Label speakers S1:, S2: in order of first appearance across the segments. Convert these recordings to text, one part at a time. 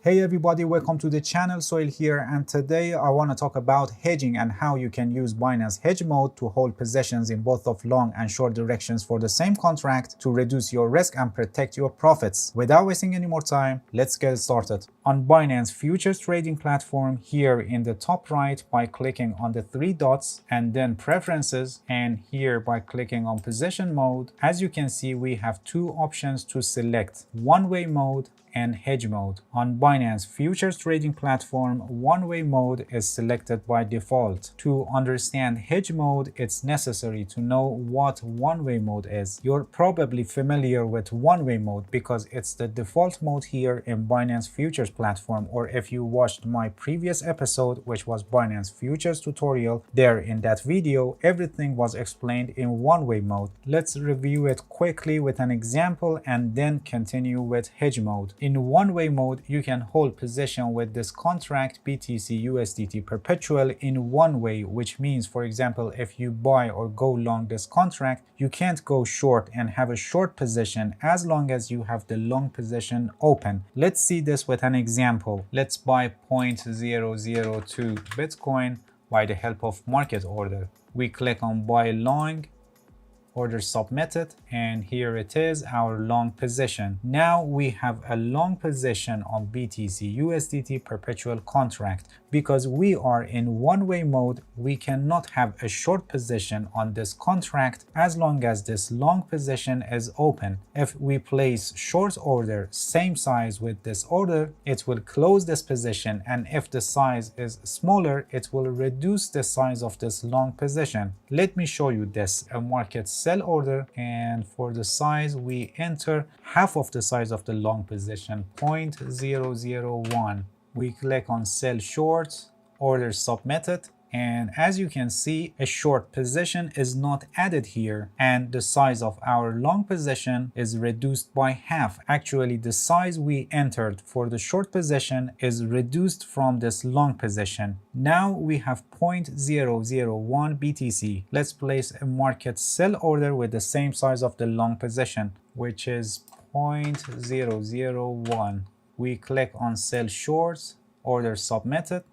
S1: Hey everybody, welcome to the channel. Soil here, and today I want to talk about hedging and how you can use Binance Hedge mode to hold positions in both of long and short directions for the same contract to reduce your risk and protect your profits. Without wasting any more time, let's get started. On Binance futures trading platform, here in the top right by clicking on the three dots and then preferences, and here by clicking on position mode, as you can see we have two options to select: one-way mode and hedge mode. On Binance futures trading platform, one-way mode is selected by default. To understand hedge mode, it's necessary to know what one-way mode is. You're probably familiar with one-way mode because it's the default mode here in Binance futures platform, or if you watched my previous episode, which was Binance futures tutorial, there in that video everything was explained in one-way mode. Let's review it quickly with an example and then continue with hedge mode. In one-way mode, you can hold position with this contract BTC USDT perpetual in one way, which means, for example, if you buy or go long this contract, you can't go short and have a short position as long as you have the long position open. Let's see this with an example. Let's buy 0.002 Bitcoin by the help of market order. We click on buy long, order submitted, and here it is, our long position. Now we have a long position on BTC USDT perpetual contract. Because we are in one-way mode, we cannot have a short position on this contract as long as this long position is open. If we place short order same size with this order, it will close this position, and if the size is smaller, it will reduce the size of this long position. Let me show you this. A market sell order, and for the size we enter half of the size of the long position, 0.001. We click on sell short, order submitted, and as you can see, a short position is not added here, and the size of our long position is reduced by half. Actually, the size we entered for the short position is reduced from this long position. Now we have 0.001 BTC. Let's place a market sell order with the same size of the long position, which is 0.001. We click on sell shorts, order submitted,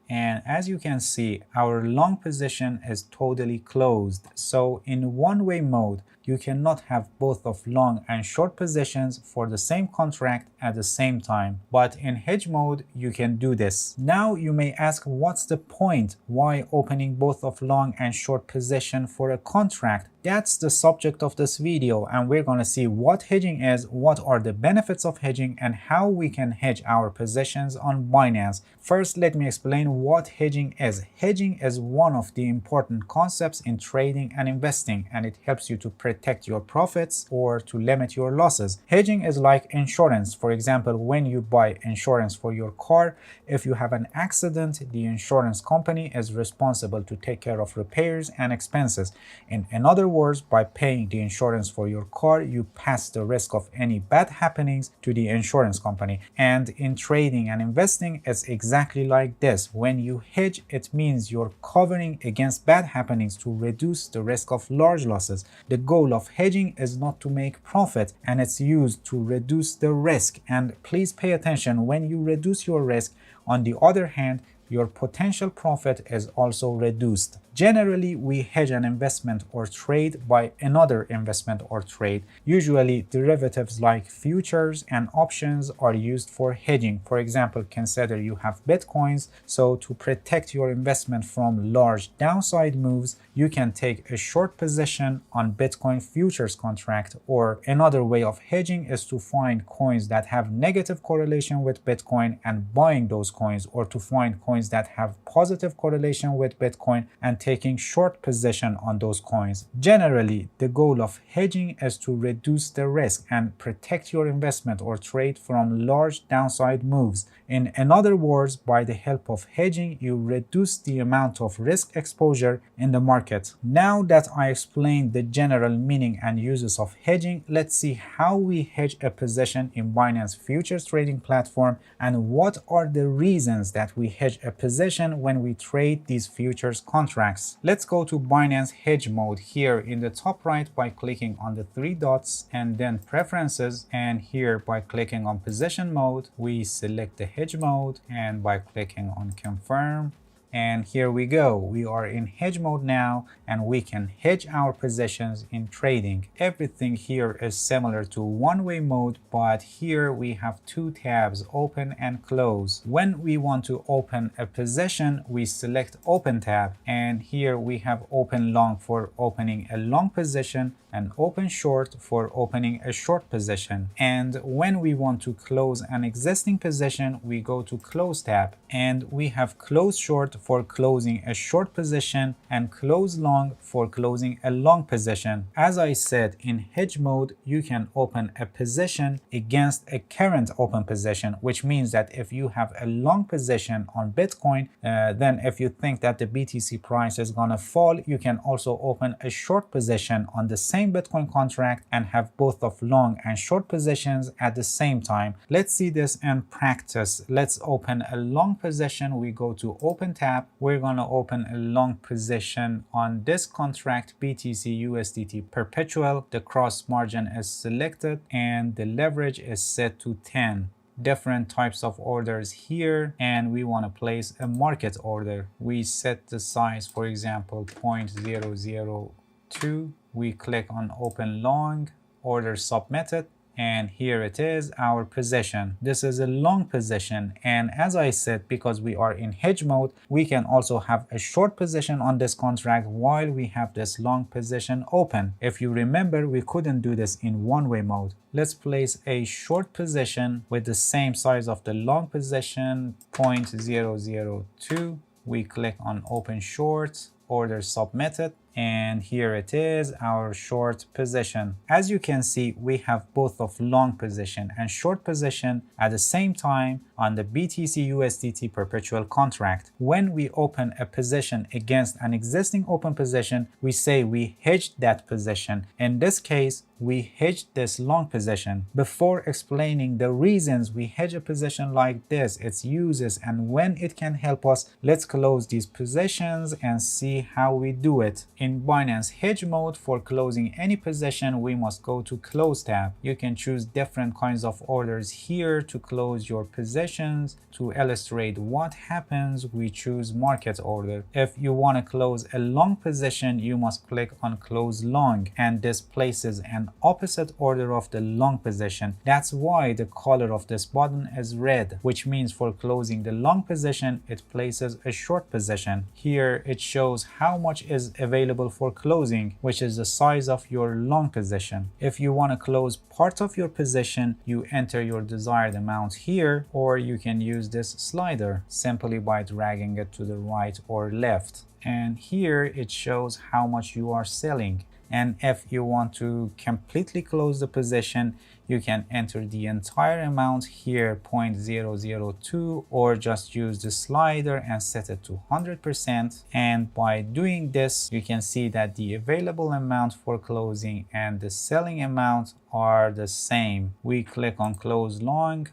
S1: and as you can see, our long position is totally closed. So in one-way mode, you cannot have both of long and short positions for the same contract at the same time. But in hedge mode, you can do this. Now you may ask, what's the point? Why opening both of long and short position for a contract? That's the subject of this video, and we're going to see what hedging is, what are the benefits of hedging, and how we can hedge our positions on Binance. First, let me explain what hedging is. Hedging is one of the important concepts in trading and investing, and it helps you to protect your profits or to limit your losses. Hedging is like insurance. For example, when you buy insurance for your car, if you have an accident, the insurance company is responsible to take care of repairs and expenses. In other words, by paying the insurance for your car, you pass the risk of any bad happenings to the insurance company. And in trading and investing, it's exactly like this. When you hedge, it means you're covering against bad happenings to reduce the risk of large losses. The goal of hedging is not to make profit, and it's used to reduce the risk. And please pay attention, when you reduce your risk, on the other hand, your potential profit is also reduced. Generally, we hedge an investment or trade by another investment or trade. Usually, derivatives like futures and options are used for hedging. For example, consider you have Bitcoins, so to protect your investment from large downside moves, you can take a short position on Bitcoin futures contract. Or another way of hedging is to find coins that have negative correlation with Bitcoin and buying those coins, or to find coins that have positive correlation with Bitcoin and taking short position on those coins. Generally, the goal of hedging is to reduce the risk and protect your investment or trade from large downside moves. In other words, by the help of hedging, you reduce the amount of risk exposure in the market. Now that I explained the general meaning and uses of hedging, let's see how we hedge a position in Binance futures trading platform and what are the reasons that we hedge a a position when we trade these futures contracts. Let's go to Binance Hedge mode here in the top right by clicking on the three dots and then preferences, and here by clicking on position mode we select the hedge mode and by clicking on confirm. And here we go, we are in hedge mode now and we can hedge our positions in trading. Everything here is similar to one-way mode, but here we have two tabs, open and close. When we want to open a position, we select open tab, and here we have open long for opening a long position and open short for opening a short position. And when we want to close an existing position, we go to close tab, and we have close short for closing a short position and close long for closing a long position. As I said, in hedge mode you can open a position against a current open position, which means that if you have a long position on Bitcoin, then if you think that the BTC price is gonna fall, you can also open a short position on the same Bitcoin contract and have both of long and short positions at the same time. Let's see this in practice. Let's open a long position. We go to open tab. We're going to open a long position on this contract, BTC USDT perpetual. The cross margin is selected and the leverage is set to 10. Different types of orders here, and we want to place a market order. We set the size, for example, 0.002. We click on open long, order submitted, and here it is, our position. This is a long position, and as I said, because we are in hedge mode, we can also have a short position on this contract while we have this long position open. If you remember, we couldn't do this in one-way mode. Let's place a short position with the same size of the long position, 0.002. We click on open short, order submitted, and here it is, our short position. As you can see, we have both of long position and short position at the same time on the BTC USDT perpetual contract. When we open a position against an existing open position, we say we hedged that position. In this case, we hedged this long position. Before explaining the reasons we hedge a position like this, its uses, and when it can help us, let's close these positions and see how we do it. In Binance Hedge mode, for closing any position, we must go to Close tab. You can choose different kinds of orders here to close your positions. To illustrate what happens, we choose Market Order. If you want to close a long position, you must click on Close Long, and this places an opposite order of the long position. That's why the color of this button is red, which means for closing the long position, it places a short position. Here it shows how much is available for closing, which is the size of your long position. If you want to close part of your position, you enter your desired amount here, or you can use this slider simply by dragging it to the right or left. And here it shows how much you are selling. And if you want to completely close the position, you can enter the entire amount here, 0.002, or just use the slider and set it to 100%. And by doing this, you can see that the available amount for closing and the selling amount are the same. We click on Close Long,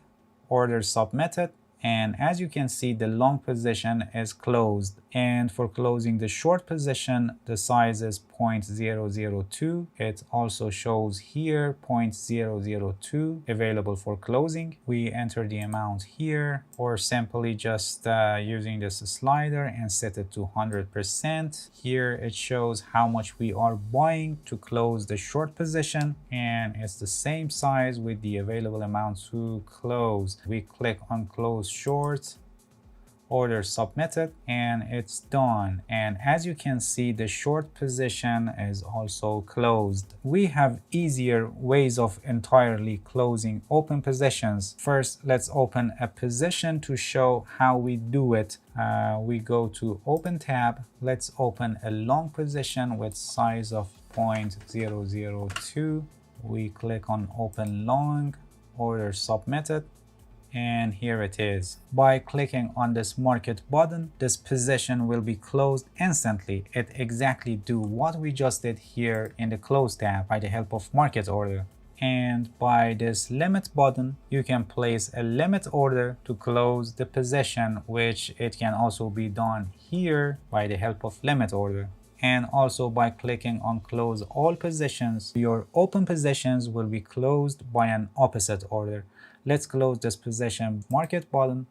S1: order submitted, and as you can see, the long position is closed. And for closing the short position, the size is 0.002. It also shows here 0.002 available for closing. We enter the amount here, or simply just using this slider and set it to 100%. Here it shows how much we are buying to close the short position, and it's the same size with the available amount to close. We click on Close Short, order submitted, and it's done. And as you can see, the short position is also closed. We have easier ways of entirely closing open positions. First, let's open a position to show how we do it. We go to Open tab. Let's open a long position with size of 0.002. We click on Open Long, order submitted, and here it is. By clicking on this market button, this position will be closed instantly. It exactly do what we just did here in the Close tab by the help of market order. And by this limit button, you can place a limit order to close the position, which it can also be done here by the help of limit order. And also by clicking on close all positions, your open positions will be closed by an opposite order. Let's close this position market button,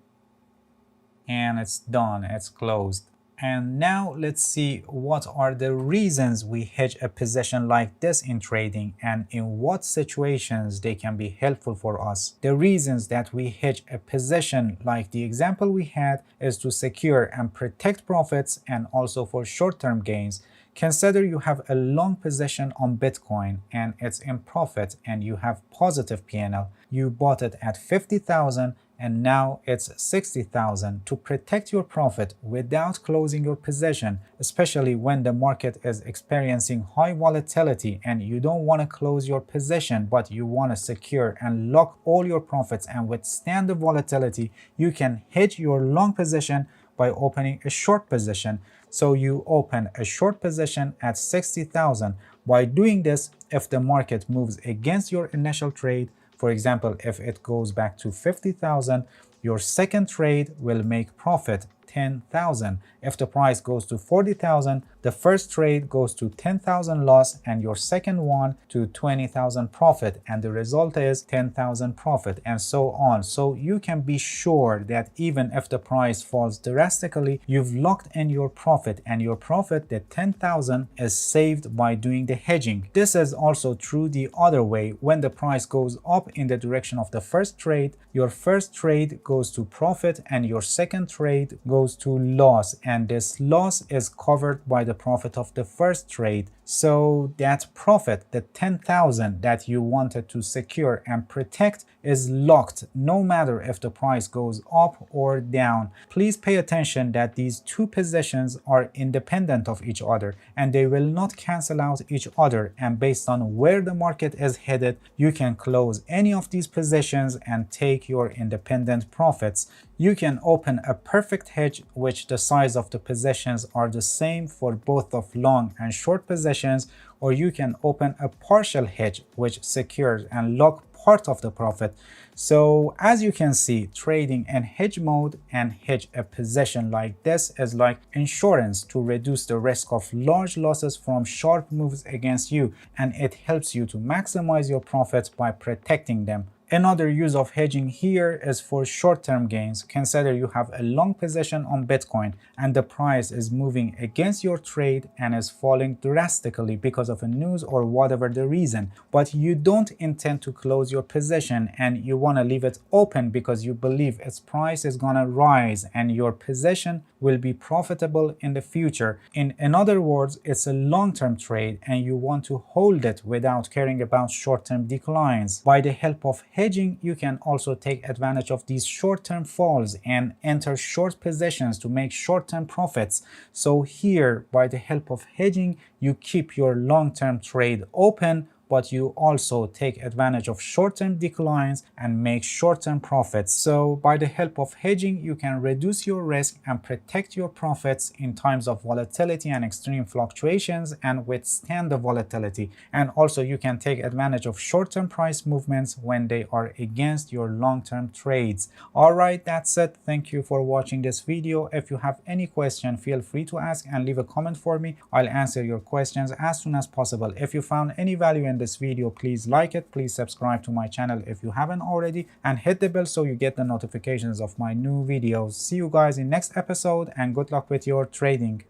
S1: and it's done, it's closed. And now let's see what are the reasons we hedge a position like this in trading and in what situations they can be helpful for us. The reasons that we hedge a position like the example we had is to secure and protect profits and also for short-term gains. Consider you have a long position on Bitcoin and it's in profit and you have positive P&L. You bought it at 50,000 and now it's 60,000. To protect your profit without closing your position, especially when the market is experiencing high volatility and you don't want to close your position but you want to secure and lock all your profits and withstand the volatility, you can hedge your long position by opening a short position. So you open a short position at 60,000. By doing this, if the market moves against your initial trade, for example, if it goes back to 50,000, your second trade will make profit 10,000. If the price goes to 40,000, the first trade goes to 10,000 loss and your second one to 20,000 profit, and the result is 10,000 profit, and so on. So you can be sure that even if the price falls drastically, you've locked in your profit, and your profit, the 10,000, is saved by doing the hedging. This is also true the other way. When the price goes up in the direction of the first trade, your first trade goes to profit and your second trade goes to loss, and this loss is covered by the profit of the first trade. So that profit, the 10,000 that you wanted to secure and protect, is locked no matter if the price goes up or down. Please pay attention that these two positions are independent of each other and they will not cancel out each other, and based on where the market is headed, you can close any of these positions and take your independent profits. You can open a perfect hedge which the size of the positions are the same for both of long and short positions, or you can open a partial hedge which secures and lock part of the profit. So as you can see, trading in hedge mode and hedge a position like this is like insurance to reduce the risk of large losses from sharp moves against you, and it helps you to maximize your profits by protecting them. Another use of hedging here is for short-term gains. Consider you have a long position on Bitcoin and the price is moving against your trade and is falling drastically because of a news or whatever the reason, but you don't intend to close your position and you want to leave it open because you believe its price is gonna rise and your position will be profitable in the future. In other words, it's a long-term trade and you want to hold it without caring about short-term declines. By the help of hedging, you can also take advantage of these short-term falls and enter short positions to make short-term profits. So here, by the help of hedging, you keep your long-term trade open, but you also take advantage of short-term declines and make short-term profits. So by the help of hedging, you can reduce your risk and protect your profits in times of volatility and extreme fluctuations and withstand the volatility. And also you can take advantage of short-term price movements when they are against your long-term trades. All right, that's it. Thank you for watching this video. If you have any question, feel free to ask and leave a comment for me. I'll answer your questions as soon as possible. If you found any value in this video, please like it, please subscribe to my channel if you haven't already, and hit the bell so you get the notifications of my new videos. See you guys in next episode and good luck with your trading.